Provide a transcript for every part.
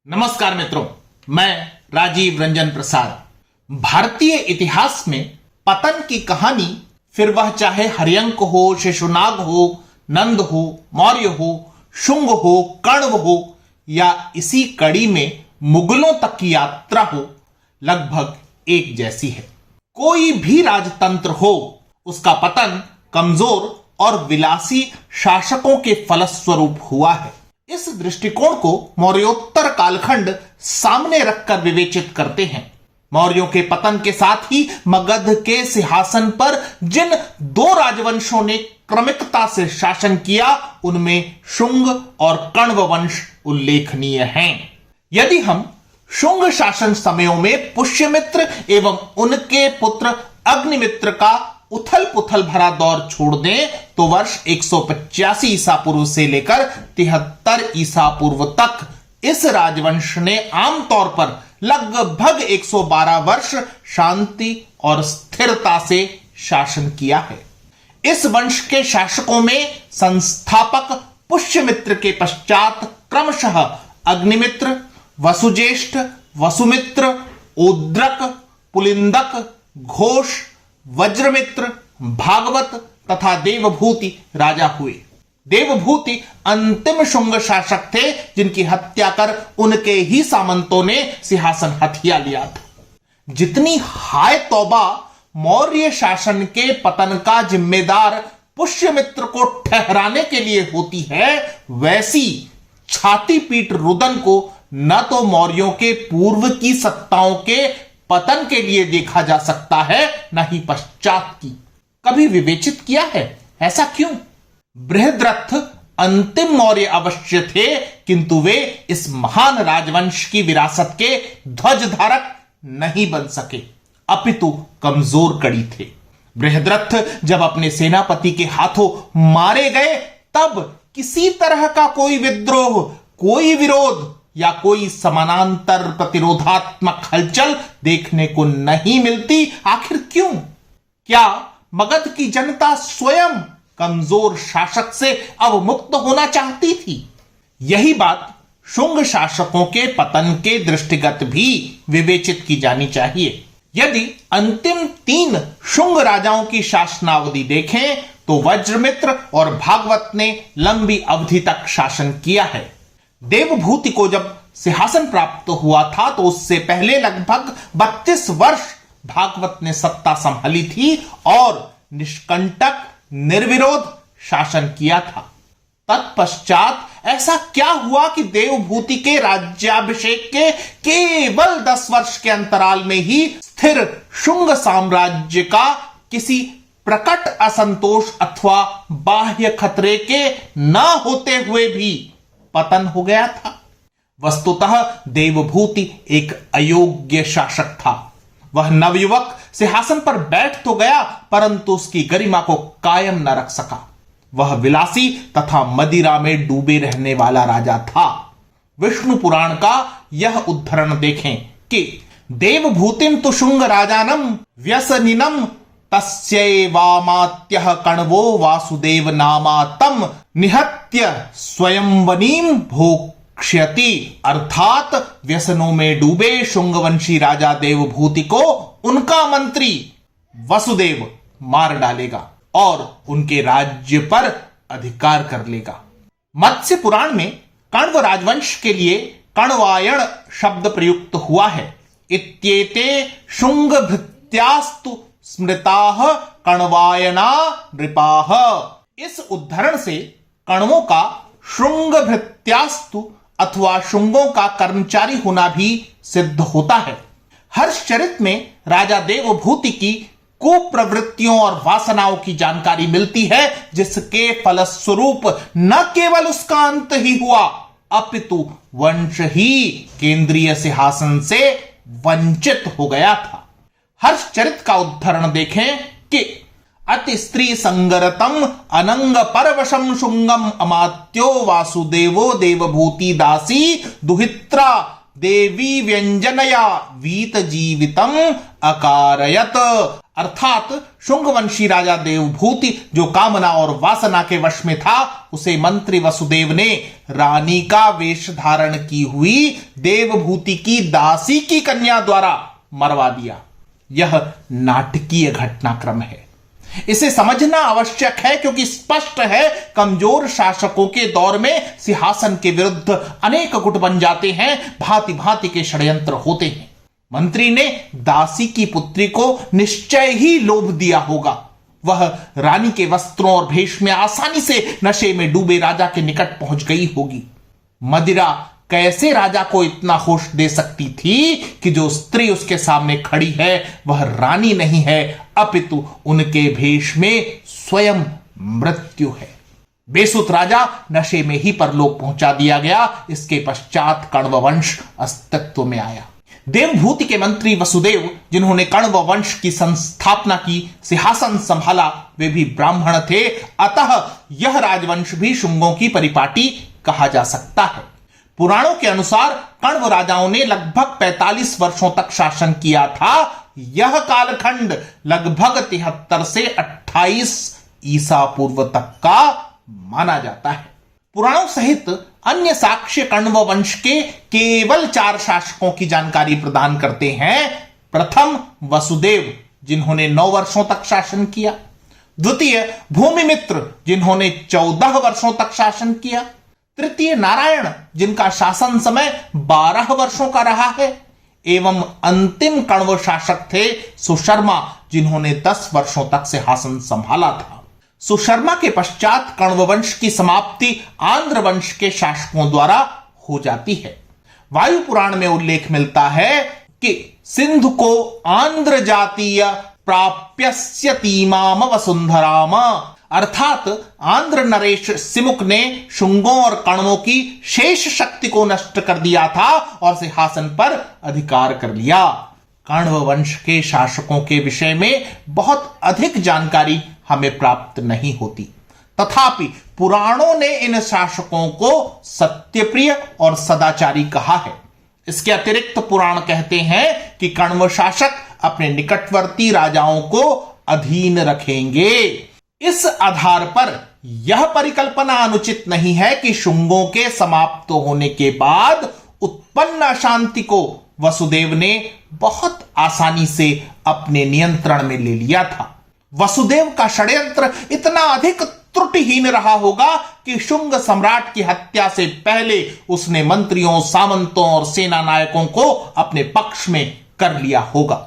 नमस्कार मित्रों, मैं राजीव रंजन प्रसाद। भारतीय इतिहास में पतन की कहानी, फिर वह चाहे हर्यंक हो, शिशुनाग हो, नंद हो, मौर्य हो, शुंग हो, कण्व हो या इसी कड़ी में मुगलों तक की यात्रा हो, लगभग एक जैसी है। कोई भी राजतंत्र हो, उसका पतन कमजोर और विलासी शासकों के फलस्वरूप हुआ है। इस दृष्टिकोण को मौर्योत्तर कालखंड सामने रखकर विवेचित करते हैं। मौर्यों के पतन के साथ ही मगध के सिंहासन पर जिन दो राजवंशों ने क्रमिकता से शासन किया, उनमें शुंग और कण्व वंश उल्लेखनीय हैं। यदि हम शुंग शासन समयों में पुष्यमित्र एवं उनके पुत्र अग्निमित्र का उथल पुथल भरा दौर छोड़ दें तो वर्ष 185 ईसा पूर्व से लेकर 73 ईसा पूर्व तक इस राजवंश ने आमतौर पर लगभग 112 वर्ष शांति और स्थिरता से शासन किया है। इस वंश के शासकों में संस्थापक पुष्यमित्र के पश्चात क्रमशः अग्निमित्र, वसुज्येष्ठ, वसुमित्र, ओद्रक, पुलिंदक, घोष, वज्रमित्र, भागवत तथा देवभूति राजा हुए। देवभूति अंतिम शुंग शासक थे, जिनकी हत्या कर उनके ही सामंतों ने सिंहासन हथिया लिया था। जितनी हाय तौबा मौर्य शासन के पतन का जिम्मेदार पुष्यमित्र को ठहराने के लिए होती है, वैसी छाती पीट रुदन को न तो मौर्यों के पूर्व की सत्ताओं के पतन के लिए देखा जा सकता है, न ही पश्चात की। कभी विवेचित किया है ऐसा क्यों? बृहद्रथ अंतिम मौर्य अवश्य थे, किंतु वे इस महान राजवंश की विरासत के ध्वजधारक नहीं बन सके, अपितु कमजोर कड़ी थे। बृहद्रथ जब अपने सेनापति के हाथों मारे गए, तब किसी तरह का कोई विद्रोह, कोई विरोध या कोई समानांतर प्रतिरोधात्मक हलचल देखने को नहीं मिलती। आखिर क्यों? क्या मगध की जनता स्वयं कमजोर शासक से अवमुक्त होना चाहती थी? यही बात शुंग शासकों के पतन के दृष्टिगत भी विवेचित की जानी चाहिए। यदि अंतिम 3 शुंग राजाओं की शासनावधि देखें तो वज्रमित्र और भागवत ने लंबी अवधि तक शासन किया है। देवभूति को जब सिंहासन प्राप्त हुआ था तो उससे पहले लगभग 32 वर्ष भागवत ने सत्ता संभाली थी और निष्कंटक निर्विरोध शासन किया था। तत्पश्चात ऐसा क्या हुआ कि देवभूति के राज्याभिषेक के केवल 10 वर्ष के अंतराल में ही स्थिर शुंग साम्राज्य का किसी प्रकट असंतोष अथवा बाह्य खतरे के न होते हुए भी पतन हो गया था? वस्तुतः देवभूति एक अयोग्य शासक था। वह नवयुवक सिंहासन पर बैठ तो गया, परंतु उसकी गरिमा को कायम न रख सका। वह विलासी तथा मदिरा में डूबे रहने वाला राजा था। विष्णु पुराण का यह उद्धरण देखें कि देवभूतिम तु शुंग राजानम व्यसनिनम तस्यैवामात्यः कण्वो वासुदेव नामा तम निहत्य स्वयंवनीम भोक्ष्यति। अर्थात व्यसनों में डूबे शुंगवंशी राजा देवभूति को उनका मंत्री वसुदेव मार डालेगा और उनके राज्य पर अधिकार कर लेगा। मत्स्य पुराण में कण्व राजवंश के लिए कण्वायण शब्द प्रयुक्त हुआ है। इत्येते शुंग भृत्यास्तु स्मृताः कण्वायना नृपाः। इस उद्धरण से कण्वों का शुंग भृत्यास्तु अथवा शुंगों का कर्मचारी होना भी सिद्ध होता है। हर्षचरित में राजा देवभूति की कुप्रवृत्तियों और वासनाओं की जानकारी मिलती है, जिसके फलस्वरूप न केवल उसका अंत ही हुआ, अपितु वंश ही केंद्रीय सिंहासन से वंचित हो गया था। हर्षचरित का उद्धरण देखें कि अति स्त्री संगरतम अनंग परवशम शुंगम अमात्यो वासुदेवो देवभूति दासी दुहित्रा देवी व्यंजनया वीत जीवितम अकारयत। अर्थात शुंगवंशी राजा देवभूति जो कामना और वासना के वश में था, उसे मंत्री वसुदेव ने रानी का वेश धारण की हुई देवभूति की दासी की कन्या द्वारा मरवा दिया। यह नाटकीय घटनाक्रम है। इसे समझना आवश्यक है क्योंकि स्पष्ट है कमजोर शासकों के दौर में सिंहासन के विरुद्ध अनेक गुट बन जाते हैं, भांति भांति के षड्यंत्र होते हैं। मंत्री ने दासी की पुत्री को निश्चय ही लोभ दिया होगा। वह रानी के वस्त्रों और भेष में आसानी से नशे में डूबे राजा के निकट पहुंच गई होगी। मदिरा कैसे राजा को इतना होश दे सकती थी कि जो स्त्री उसके सामने खड़ी है वह रानी नहीं है, अपितु उनके भेष में स्वयं मृत्यु है। बेसुध राजा नशे में ही परलोक पहुंचा दिया गया। इसके पश्चात कण्व वंश अस्तित्व में आया। देवभूति के मंत्री वसुदेव, जिन्होंने कण्व वंश की संस्थापना की, सिंहासन संभाला, वे भी ब्राह्मण थे। अतः यह राजवंश भी शुंगों की परिपाटी कहा जा सकता है। पुराणों के अनुसार कण्व राजाओं ने लगभग 45 वर्षों तक शासन किया था। यह कालखंड लगभग 73 से 28 ईसा पूर्व तक का माना जाता है। पुराणों सहित अन्य साक्ष्य कण्व वंश के केवल 4 शासकों की जानकारी प्रदान करते हैं। प्रथम वसुदेव, जिन्होंने 9 वर्षों तक शासन किया। द्वितीय भूमिमित्र, जिन्होंने 14 वर्षों तक शासन किया। तृतीय नारायण, जिनका शासन समय 12 वर्षों का रहा है। एवं अंतिम कण्व शासक थे सुशर्मा, जिन्होंने 10 वर्षों तक सिंहासन संभाला था। सुशर्मा के पश्चात कण्व वंश की समाप्ति आंध्र वंश के शासकों द्वारा हो जाती है। वायु पुराण में उल्लेख मिलता है कि सिंधु को आंध्र जातीय प्राप्यस्य तीमाम वसुंधराम, अर्थात आंध्र नरेश सिमुक ने शुंगों और कण्वों की शेष शक्ति को नष्ट कर दिया था और सिंहासन पर अधिकार कर लिया। कण्व वंश के शासकों के विषय में बहुत अधिक जानकारी हमें प्राप्त नहीं होती, तथापि पुराणों ने इन शासकों को सत्यप्रिय और सदाचारी कहा है। इसके अतिरिक्त पुराण कहते हैं कि कण्व शासक अपने निकटवर्ती राजाओं को अधीन रखेंगे। इस आधार पर यह परिकल्पना अनुचित नहीं है कि शुंगों के समाप्त होने के बाद उत्पन्न अशांति को वसुदेव ने बहुत आसानी से अपने नियंत्रण में ले लिया था। वसुदेव का षड्यंत्र इतना अधिक त्रुटिहीन रहा होगा कि शुंग सम्राट की हत्या से पहले उसने मंत्रियों, सामंतों और सेना नायकों को अपने पक्ष में कर लिया होगा।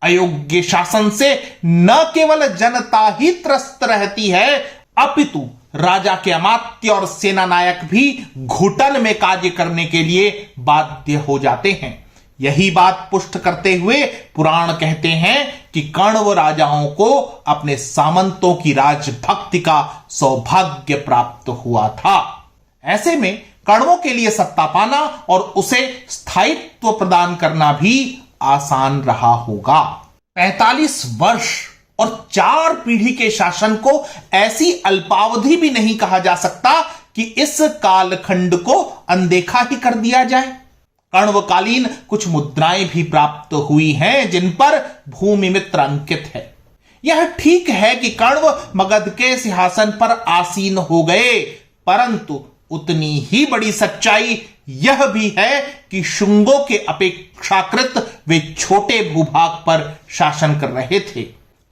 अयोग्य शासन से न केवल जनता ही त्रस्त रहती है, अपितु राजा के अमात्य और सेना नायक भी घुटन में कार्य करने के लिए बाध्य हो जाते हैं। यही बात पुष्ट करते हुए पुराण कहते हैं कि कण्व राजाओं को अपने सामंतों की राजभक्ति का सौभाग्य प्राप्त हुआ था। ऐसे में कण्वों के लिए सत्ता पाना और उसे स्थायित्व प्रदान करना भी आसान रहा होगा। 45 वर्ष और 4 पीढ़ी के शासन को ऐसी अल्पावधि भी नहीं कहा जा सकता कि इस कालखंड को अनदेखा ही कर दिया जाए। कण्वकालीन कुछ मुद्राएं भी प्राप्त हुई हैं जिन पर भूमिमित्र अंकित है। यह ठीक है कि कण्व मगध के सिंहासन पर आसीन हो गए, परंतु उतनी ही बड़ी सच्चाई यह भी है कि शुंगों के अपेक्षाकृत वे छोटे भूभाग पर शासन कर रहे थे।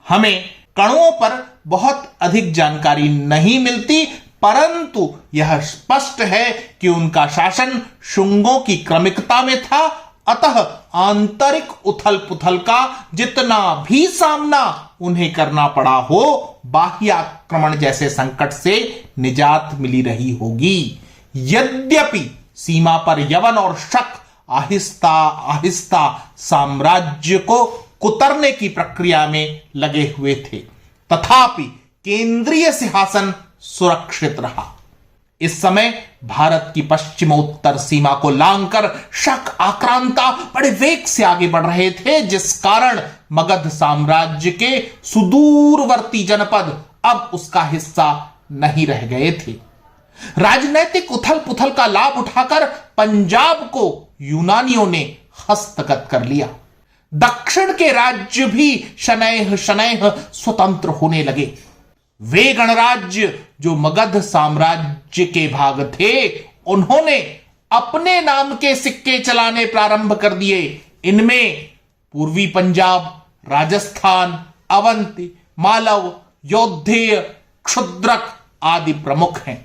हमें कण्वों पर बहुत अधिक जानकारी नहीं मिलती, परंतु यह स्पष्ट है कि उनका शासन शुंगों की क्रमिकता में था। अतः आंतरिक उथल पुथल का जितना भी सामना उन्हें करना पड़ा हो, बाह्य आक्रमण जैसे संकट से निजात मिली रही होगी। यद्यपि सीमा पर यवन और शक आहिस्ता आहिस्ता साम्राज्य को कुतरने की प्रक्रिया में लगे हुए थे, तथापि केंद्रीय सिंहासन सुरक्षित रहा। इस समय भारत की पश्चिमोत्तर सीमा को लांघकर शक आक्रांता बड़े वेग से आगे बढ़ रहे थे, जिस कारण मगध साम्राज्य के सुदूरवर्ती जनपद अब उसका हिस्सा नहीं रह गए थे। राजनैतिक उथल पुथल का लाभ उठाकर पंजाब को यूनानियों ने हस्तगत कर लिया। दक्षिण के राज्य भी शनैः शनैः स्वतंत्र होने लगे। वे गणराज्य जो मगध साम्राज्य के भाग थे, उन्होंने अपने नाम के सिक्के चलाने प्रारंभ कर दिए। इनमें पूर्वी पंजाब, राजस्थान, अवंती, मालव, यौधेय, क्षुद्रक आदि प्रमुख हैं।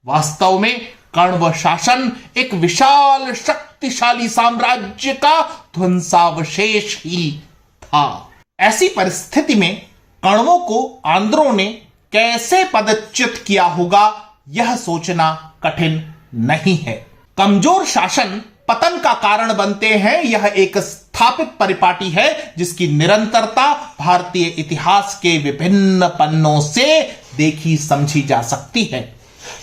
वास्तव में कण्व शासन एक विशाल शक्तिशाली साम्राज्य का ध्वंसावशेष ही था। ऐसी परिस्थिति में कण्वों को आंध्रों ने कैसे पदच्युत किया होगा, यह सोचना कठिन नहीं है। कमजोर शासन पतन का कारण बनते हैं, यह एक स्थापित परिपाटी है जिसकी निरंतरता भारतीय इतिहास के विभिन्न पन्नों से देखी समझी जा सकती है।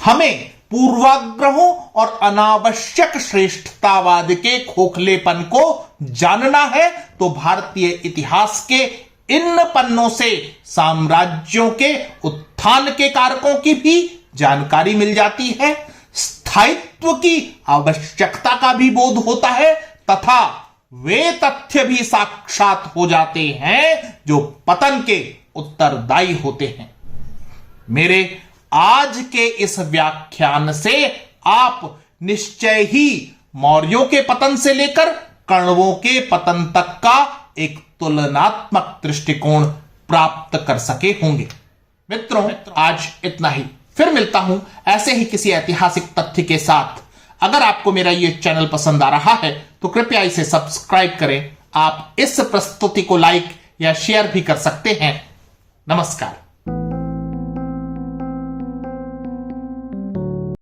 हमें पूर्वाग्रहों और अनावश्यक श्रेष्ठतावाद के खोखलेपन को जानना है तो भारतीय इतिहास के इन पन्नों से साम्राज्यों के उत्थान के कारकों की भी जानकारी मिल जाती है, स्थायित्व की आवश्यकता का भी बोध होता है तथा वे तथ्य भी साक्षात हो जाते हैं जो पतन के उत्तरदायी होते हैं। मेरे आज के इस व्याख्यान से आप निश्चय ही मौर्यों के पतन से लेकर कण्वों के पतन तक का एक तुलनात्मक दृष्टिकोण प्राप्त कर सके होंगे। मित्रों, आज इतना ही। फिर मिलता हूं ऐसे ही किसी ऐतिहासिक तथ्य के साथ। अगर आपको मेरा यह चैनल पसंद आ रहा है तो कृपया इसे सब्सक्राइब करें। आप इस प्रस्तुति को लाइक या शेयर भी कर सकते हैं। नमस्कार।